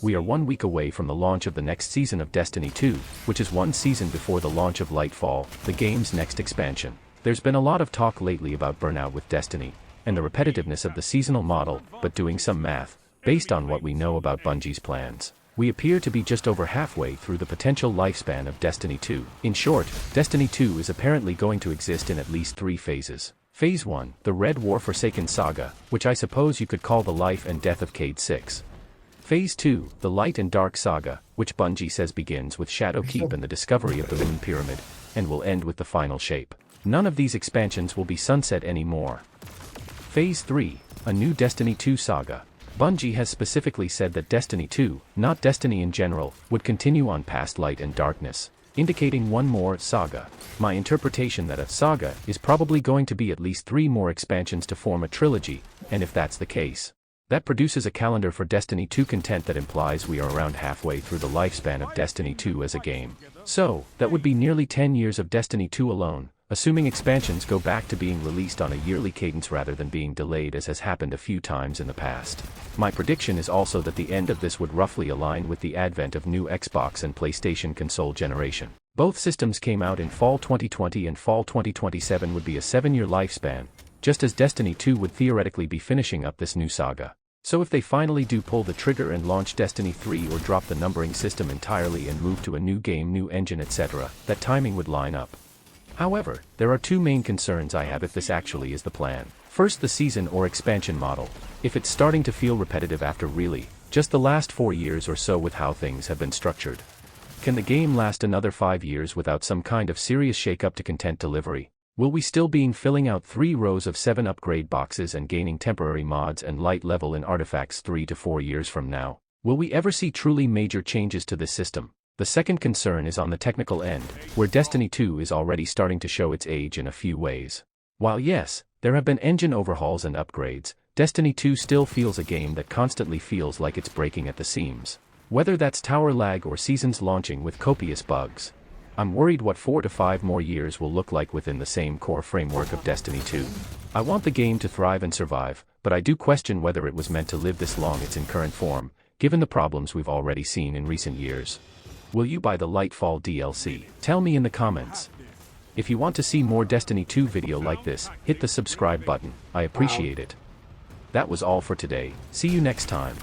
We are 1 week away from the launch of the next season of Destiny 2, which is one season before the launch of Nightfall, the game's next expansion. There's been a lot of talk lately about burnout with Destiny, and the repetitiveness of the seasonal model, but doing some math, based on what we know about Bungie's plans, we appear to be just over halfway through the potential lifespan of Destiny 2. In short, Destiny 2 is apparently going to exist in at least 3 phases. Phase 1, the Red War Forsaken Saga, which I suppose you could call the life and death of Cayde 6. Phase 2, the Light and Dark Saga, which Bungie says begins with Shadowkeep and the discovery of the Moon Pyramid, and will end with the final shape. None of these expansions will be sunset anymore. Phase 3, a new Destiny 2 saga. Bungie has specifically said that Destiny 2, not Destiny in general, would continue on past Light and Darkness, indicating one more saga. My interpretation that a saga is probably going to be at least 3 more expansions to form a trilogy, and if that's the case, that produces a calendar for Destiny 2 content that implies we are around halfway through the lifespan of Destiny 2 as a game. So, that would be nearly 10 years of Destiny 2 alone, assuming expansions go back to being released on a yearly cadence rather than being delayed as has happened a few times in the past. My prediction is also that the end of this would roughly align with the advent of new Xbox and PlayStation console generation. Both systems came out in fall 2020 and fall 2027 would be a 7-year lifespan, just as Destiny 2 would theoretically be finishing up this new saga. So if they finally do pull the trigger and launch Destiny 3 or drop the numbering system entirely and move to a new game, new engine, etc., that timing would line up. However, there are 2 main concerns I have if this actually is the plan. First, the season or expansion model. If it's starting to feel repetitive after really, just the last 4 years or so with how things have been structured. Can the game last another 5 years without some kind of serious shake-up to content delivery? Will we still be filling out 3 rows of 7 upgrade boxes and gaining temporary mods and light level in artifacts 3 to 4 years from now? Will we ever see truly major changes to this system? The second concern is on the technical end, where Destiny 2 is already starting to show its age in a few ways. While yes, there have been engine overhauls and upgrades, Destiny 2 still feels a game that constantly feels like it's breaking at the seams. Whether that's tower lag or seasons launching with copious bugs. I'm worried what 4 to 5 more years will look like within the same core framework of Destiny 2. I want the game to thrive and survive, but I do question whether it was meant to live this long its current form, given the problems we've already seen in recent years. Will you buy the Nightfall DLC? Tell me in the comments. If you want to see more Destiny 2 video like this, hit the subscribe button, I appreciate it. That was all for today, see you next time.